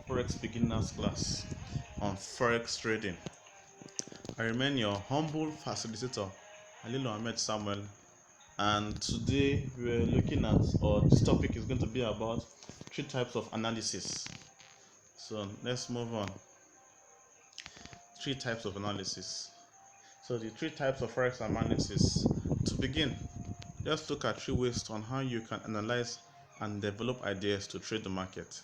Forex beginners class on Forex trading. I remain your humble facilitator, Alilu Ahmed Samuel, and today we're looking at, or this topic is going to be about three types of analysis. So let's move on. Three types of analysis. So the three types of Forex analysis. To begin, let's look at three ways on how you can analyze and develop ideas to trade the market.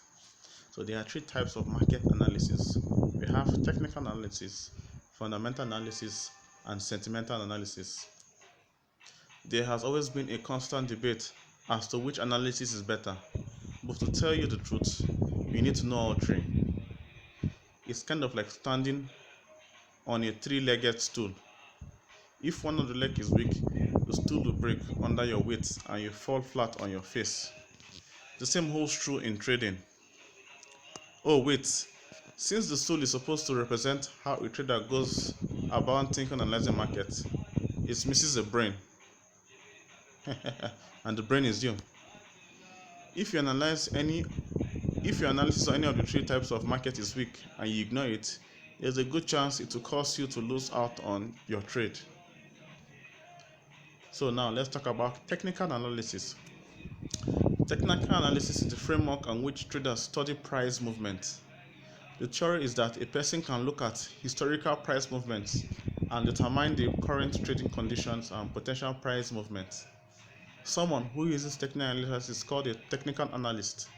So there are three types of market analysis. We have technical analysis, fundamental analysis, and sentimental analysis. There has always been a constant debate as to which analysis is better, but to tell you the truth, you need to know all three. It's kind of like standing on a three-legged stool. If one of the legs is weak, the stool will break under your weight and you fall flat on your face. The same holds true in trading. Oh wait, since the stool is supposed to represent how a trader goes about thinking and analyzing market, it misses a brain. And the brain is you. If your analysis on any of the three types of market is weak and you ignore it, there's a good chance it will cause you to lose out on your trade. So now let's talk about technical analysis. Technical analysis is the framework on which traders study price movement. The theory is that a person can look at historical price movements and determine the current trading conditions and potential price movements. Someone who uses technical analysis is called a technical analyst.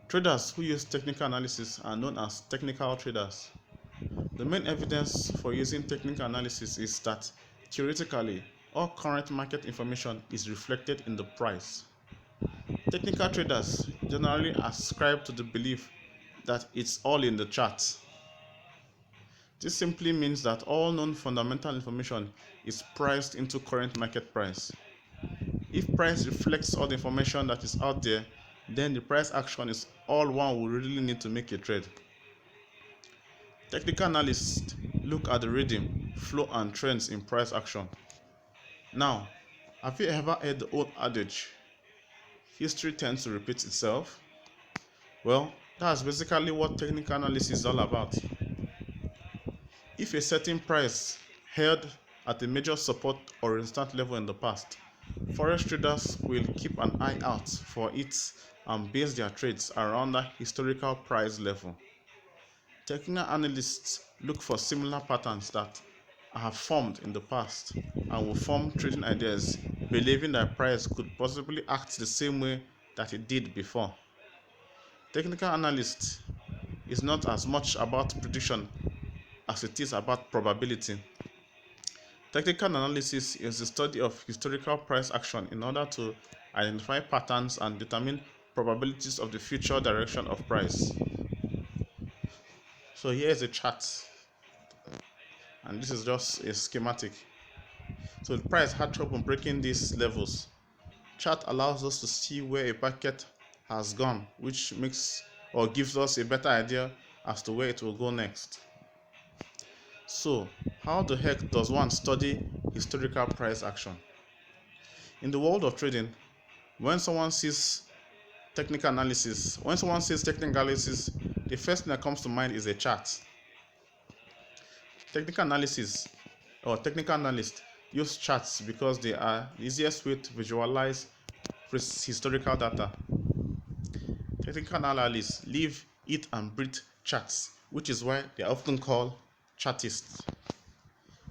Traders who use technical analysis are known as technical traders. The main evidence for using technical analysis is that theoretically, all current market information is reflected in the price. Technical traders generally ascribe to the belief that it's all in the chart. This simply means that all known fundamental information is priced into current market price. If price reflects all the information that is out there, then the price action is all one will really need to make a trade. Technical analysts look at the rhythm, flow, and trends in price action. Now, have you ever heard the old adage, history tends to repeat itself? Well, that's basically what technical analysis is all about. If a certain price held at a major support or resistance level in the past, forex traders will keep an eye out for it and base their trades around that historical price level. Technical analysts look for similar patterns that have formed in the past and will form trading ideas, believing that price could possibly act the same way that it did before. Technical analyst is not as much about prediction as it is about probability. Technical analysis is the study of historical price action in order to identify patterns and determine probabilities of the future direction of price. So here is a chart, and this is just a schematic. So the price had trouble breaking these levels. Chart allows us to see where a market has gone, which makes or gives us a better idea as to where it will go next. So, how the heck does one study historical price action? In the world of trading, when someone says technical analysis, the first thing that comes to mind is a chart. Technical analysis or technical analysts use charts because they are the easiest way to visualize historical data. Technical analysts live, eat, and breathe charts, which is why they are often called chartists.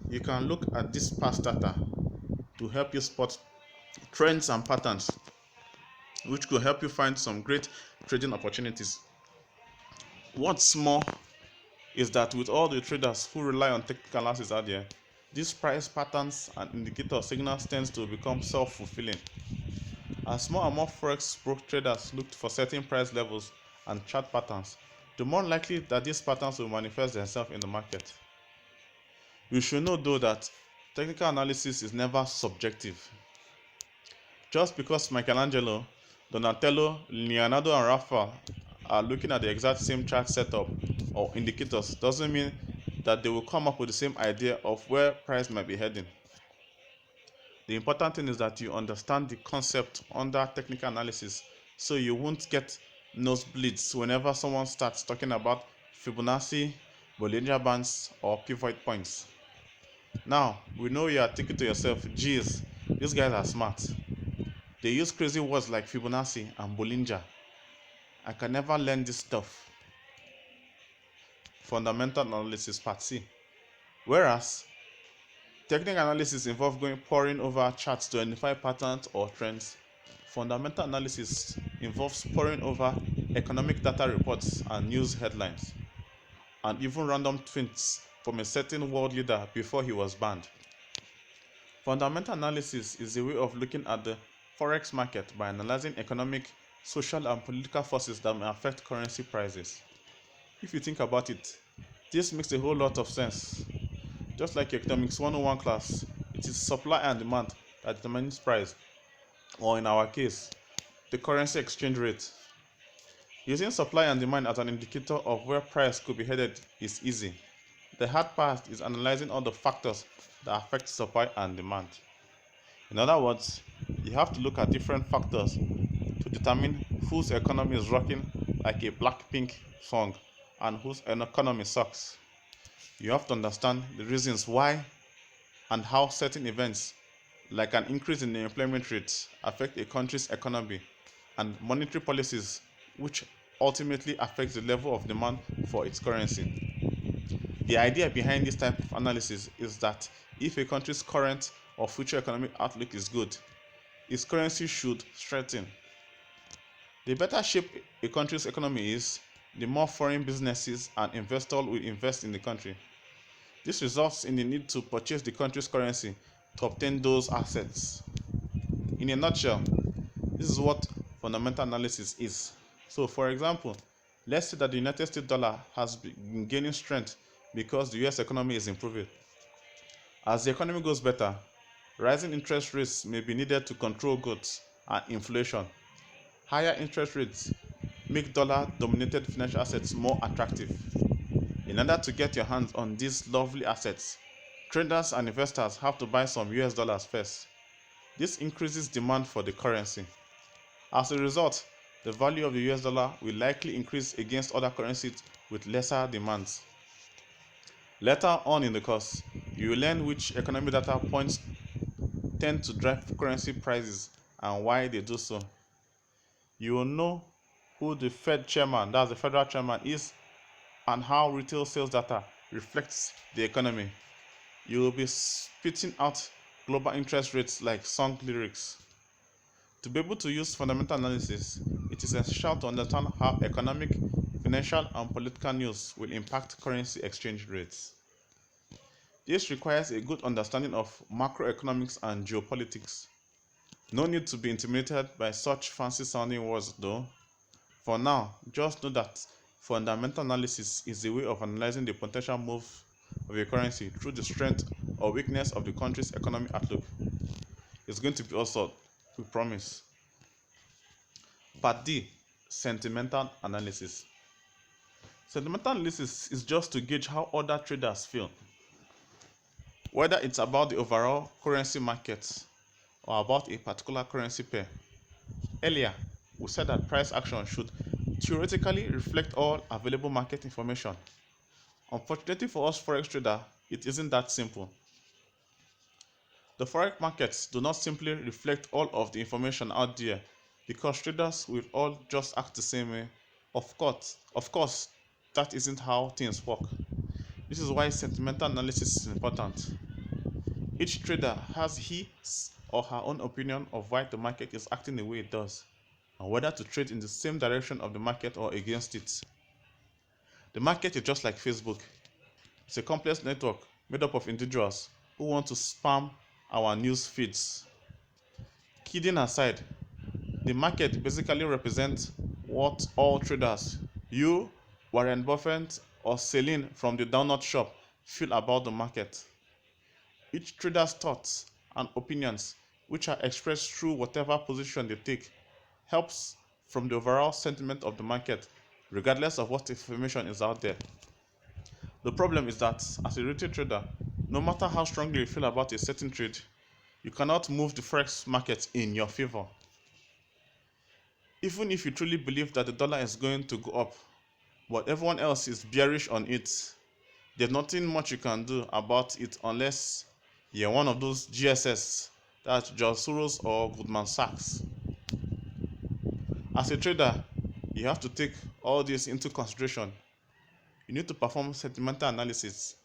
You can look at this past data to help you spot trends and patterns, which could help you find some great trading opportunities. What's more is that with all the traders who rely on technical analysis out there, these price patterns and indicator signals tends to become self-fulfilling. As more and more forex traders look for certain price levels and chart patterns, the more likely that these patterns will manifest themselves in the market. You should know though that technical analysis is never subjective. Just because Michelangelo, Donatello, Leonardo, and Raphael are looking at the exact same chart setup or indicators doesn't mean that they will come up with the same idea of where price might be heading. The important thing is that you understand the concept under technical analysis so you won't get nosebleeds whenever someone starts talking about Fibonacci, Bollinger Bands, or pivot points. Now, we know you are thinking to yourself, geez, these guys are smart. They use crazy words like Fibonacci and Bollinger. I can never learn this stuff. Fundamental analysis part C. Whereas technical analysis involves poring over charts to identify patterns or trends, fundamental analysis involves poring over economic data reports and news headlines, and even random tweets from a certain world leader before he was banned. Fundamental analysis is a way of looking at the forex market by analyzing economic, social, and political forces that may affect currency prices. If you think about it, this makes a whole lot of sense. Just like Economics 101 class, it is supply and demand that determines price, or in our case, the currency exchange rate. Using supply and demand as an indicator of where price could be headed is easy. The hard part is analyzing all the factors that affect supply and demand. In other words, you have to look at different factors to determine whose economy is rocking like a Blackpink song and whose economy sucks. You have to understand the reasons why and how certain events, like an increase in the employment rate, affect a country's economy, and monetary policies, which ultimately affects the level of demand for its currency. The idea behind this type of analysis is that if a country's current or future economic outlook is good, its currency should strengthen. The better shape a country's economy is, the more foreign businesses and investors will invest in the country. This results in the need to purchase the country's currency to obtain those assets. In a nutshell, this is what fundamental analysis is. So, for example, let's say that the United States dollar has been gaining strength because the US economy is improving. As the economy goes better, rising interest rates may be needed to control growth and inflation. Higher interest rates make dollar-dominated financial assets more attractive. In order to get your hands on these lovely assets, traders and investors have to buy some US dollars first. This increases demand for the currency. As a result, the value of the US dollar will likely increase against other currencies with lesser demands. Later on in the course, you will learn which economic data points tend to drive currency prices and why they do so. You will know who the Fed chairman, that's the federal chairman, is, and how retail sales data reflects the economy. You will be spitting out global interest rates like song lyrics. To be able to use fundamental analysis, it is essential to understand how economic, financial, and political news will impact currency exchange rates. This requires a good understanding of macroeconomics and geopolitics. No need to be intimidated by such fancy sounding words though. For now, just know that fundamental analysis is a way of analyzing the potential move of a currency through the strength or weakness of the country's economic outlook. It's going to be awesome, we promise. Part D, sentimental analysis. Sentimental analysis is just to gauge how other traders feel, whether it's about the overall currency market or about a particular currency pair. Earlier, we said that price action should theoretically reflect all available market information. Unfortunately for us forex traders, it isn't that simple. The forex markets do not simply reflect all of the information out there because traders will all just act the same way. Of course, that isn't how things work. This is why sentimental analysis is important. Each trader has his or her own opinion of why the market is acting the way it does, and whether to trade in the same direction of the market or against it. The market is just like Facebook. It's a complex network made up of individuals who want to spam our news feeds. Kidding aside, the market basically represents what all traders, you, Warren Buffett, or Celine from the donut shop, feel about the market. Each trader's thoughts and opinions, which are expressed through whatever position they take, helps from the overall sentiment of the market, regardless of what information is out there. The problem is that as a retail trader, no matter how strongly you feel about a certain trade, you cannot move the forex market in your favor. Even if you truly believe that the dollar is going to go up, but everyone else is bearish on it, there's nothing much you can do about it unless you're one of those GSS, that's George Soros or Goldman Sachs. As a trader, you have to take all this into consideration. You need to perform sentimental analysis.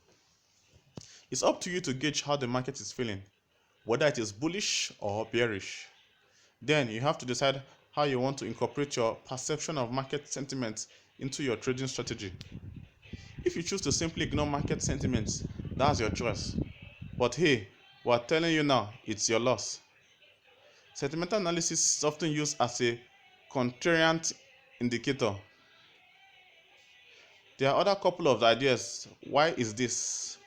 It's up to you to gauge how the market is feeling, whether it is bullish or bearish. Then you have to decide how you want to incorporate your perception of market sentiment into your trading strategy. If you choose to simply ignore market sentiments, that's your choice. But hey, we're telling you now, it's your loss. Sentimental analysis is often used as a contrarian indicator. There are other couple of ideas. Why is this?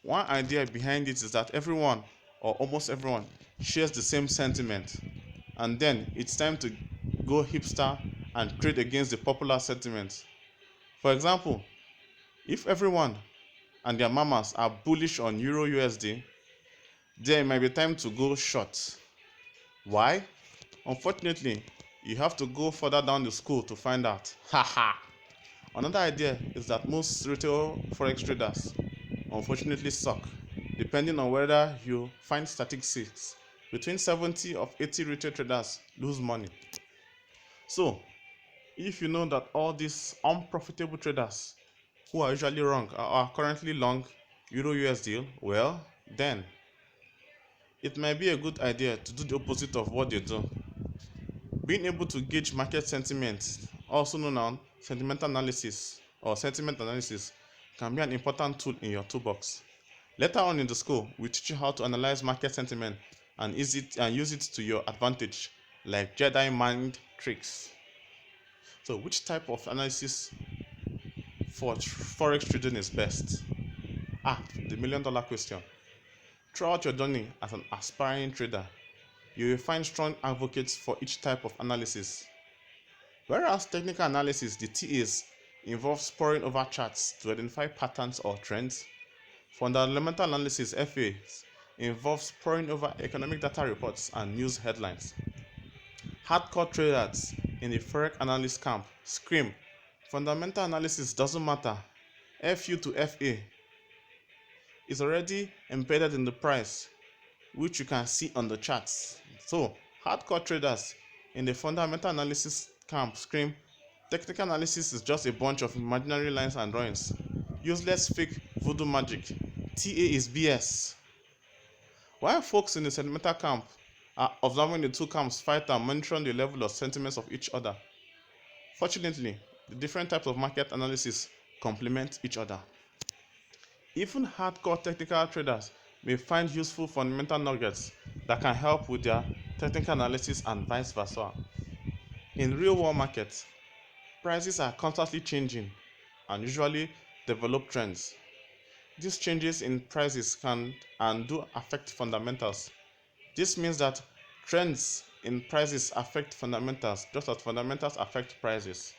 One idea behind it is that everyone, or almost everyone, shares the same sentiment, and then it's time to go hipster and trade against the popular sentiment. For example, if everyone and their mamas are bullish on Euro USD, then it might be time to go short. Why? Unfortunately, you have to go further down the school to find out. Haha. Another idea is that most retail forex traders unfortunately suck. Depending on whether you find statistics, between 70 of 80 retail traders lose money. So, if you know that all these unprofitable traders who are usually wrong are currently long Euro USD, well, then it might be a good idea to do the opposite of what they do. Being able to gauge market sentiment, also known as sentimental analysis or sentiment analysis, can be an important tool in your toolbox. Later on in the school, we teach you how to analyze market sentiment and use it to your advantage, like Jedi mind tricks. So, which type of analysis for forex trading is best? The $1,000,000 question. Throughout your journey as an aspiring trader, you will find strong advocates for each type of analysis. Whereas technical analysis, the TAs, involves poring over charts to identify patterns or trends, fundamental analysis, FAs, involves poring over economic data reports and news headlines. Hardcore traders in the forex analyst camp scream, fundamental analysis doesn't matter. FU to FA is already embedded in the price, which you can see on the charts. So, hardcore traders in the fundamental analysis camp scream, technical analysis is just a bunch of imaginary lines and drawings. Useless fake voodoo magic. TA is BS. While folks in the sentimental camp are observing the two camps fight and monitoring the level of sentiments of each other. Fortunately, the different types of market analysis complement each other. Even hardcore technical traders may find useful fundamental nuggets that can help with their technical analysis and vice versa. In real-world markets, prices are constantly changing and usually develop trends. These changes in prices can and do affect fundamentals. This means that trends in prices affect fundamentals just as fundamentals affect prices.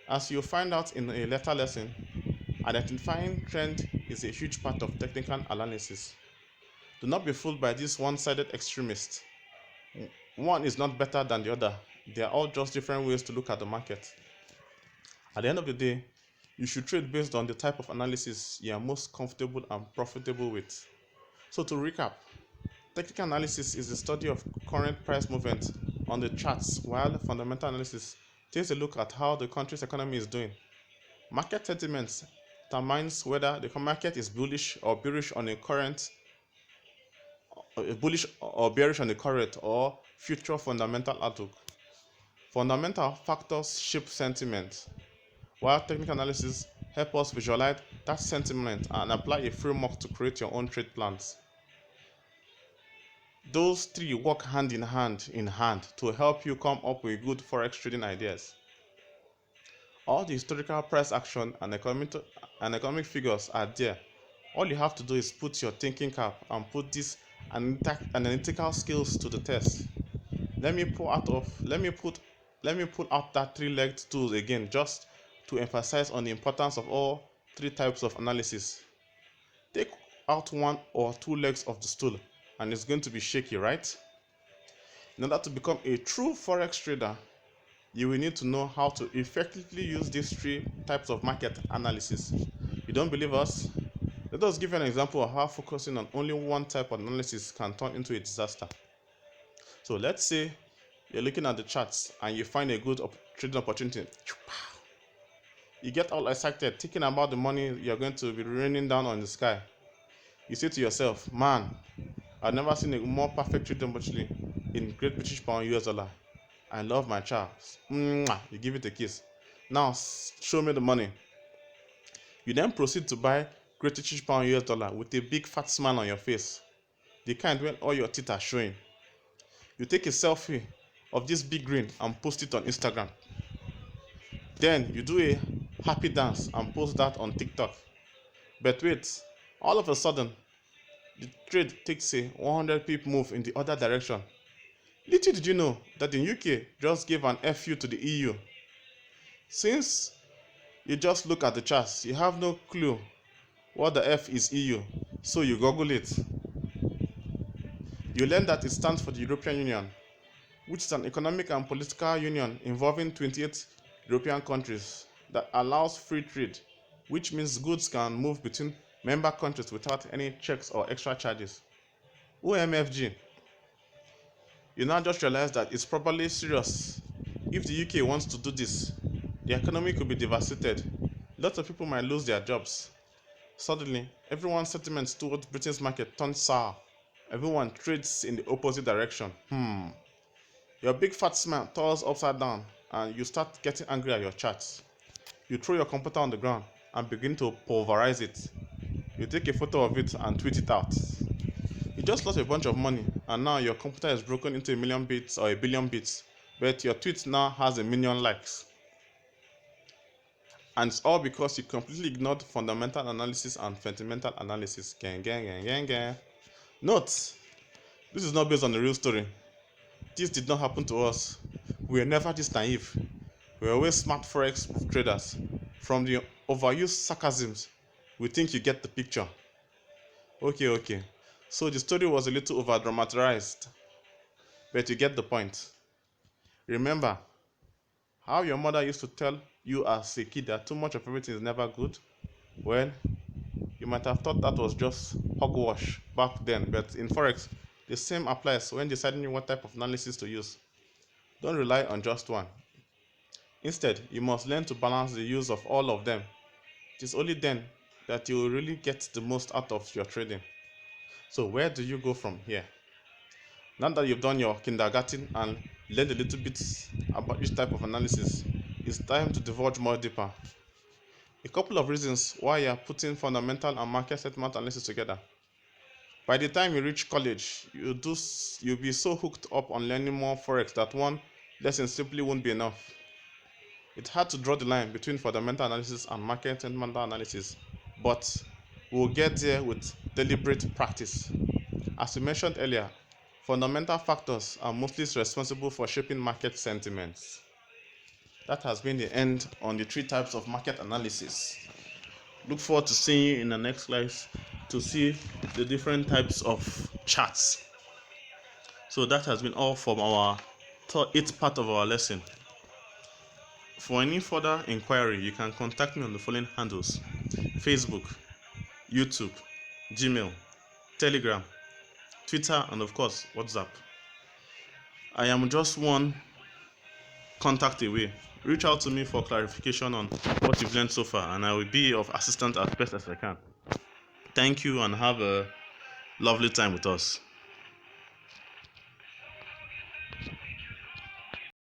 As you'll find out in a later lesson, identifying trend is a huge part of technical analysis. Do not be fooled by these one-sided extremists. One is not better than the other. They are all just different ways to look at the market. At the end of the day, you should trade based on the type of analysis you are most comfortable and profitable with. So to recap, technical analysis is the study of current price movement on the charts, while fundamental analysis takes a look at how the country's economy is doing. Market sentiment determines whether the market is bullish or bearish on a current or future fundamental outlook. Fundamental factors shape sentiment, while technical analysis help us visualize that sentiment and apply a framework to create your own trade plans. Those three work hand in hand to help you come up with good forex trading ideas. All the historical price action and economic figures are there. All you have to do is put your thinking cap and put these analytical skills to the test. Let me pull out that three-legged stool again, just to emphasize on the importance of all three types of analysis. Take out one or two legs of the stool and it's going to be shaky, right? In order to become a true forex trader, you will need to know how to effectively use these three types of market analysis. You don't believe us? Let us give you an example of how focusing on only one type of analysis can turn into a disaster. So let's say you're looking at the charts and you find a good trading opportunity. You get all excited thinking about the money you're going to be raining down on the sky. You say to yourself, man, I've never seen a more perfect trading opportunity in Great British Pound US dollar. I love my charts. Mwah! You give it a kiss. Now show me the money. You then proceed to buy Great British Pound US dollar with a big fat smile on your face, the kind when all your teeth are showing. You take a selfie of this big grin and post it on Instagram. Then you do a happy dance and post that on TikTok. But wait, all of a sudden, the trade takes a 100 pip move in the other direction. Little did you know that the UK just gave an FU to the EU. Since you just look at the charts, you have no clue what the F is EU, so you Google it. You learn that it stands for the European Union, which is an economic and political union involving 28 European countries that allows free trade, which means goods can move between member countries without any checks or extra charges. OMFG. You now just realize that it's probably serious. If the UK wants to do this, the economy could be devastated. Lots of people might lose their jobs. Suddenly, everyone's sentiments towards Britain's market turns sour. Everyone trades in the opposite direction. Your big fat smile turns upside down and you start getting angry at your charts. You throw your computer on the ground and begin to pulverize it. You take a photo of it and tweet it out. You just lost a bunch of money and now your computer is broken into a million bits or a billion bits, but your tweet now has a million likes. And it's all because you completely ignored fundamental analysis and sentimental analysis. Gang. Note, this is not based on a real story. This did not happen to us. We were never this naive. We were always smart forex traders. From the overused sarcasms, we think you get the picture. Okay. So the story was a little over dramatized, but you get the point. Remember how your mother used to tell you as a kid that too much of everything is never good? Well, you might have thought that was just hogwash back then, but in forex, the same applies when deciding what type of analysis to use. Don't rely on just one. Instead, you must learn to balance the use of all of them. It is only then that you will really get the most out of your trading. So where do you go from here? Now that you've done your kindergarten and learned a little bit about each type of analysis, it's time to divulge more deeper. A couple of reasons why you are putting fundamental and market sentiment analysis together. By the time you reach college, you'll be so hooked up on learning more forex that one lesson simply won't be enough. It's hard to draw the line between fundamental analysis and market sentiment analysis, but we'll get there with deliberate practice. As we mentioned earlier, fundamental factors are mostly responsible for shaping market sentiments. That has been the end on the three types of market analysis. Look forward to seeing you in the next class to see the different types of charts. So that has been all from our 8th part of our lesson. For any further inquiry, you can contact me on the following handles: Facebook, YouTube, Gmail, Telegram, Twitter, and of course, WhatsApp. I am just one contact away. Reach out to me for clarification on what you've learned so far, and I will be of assistance as best as I can. Thank you and have a lovely time with us.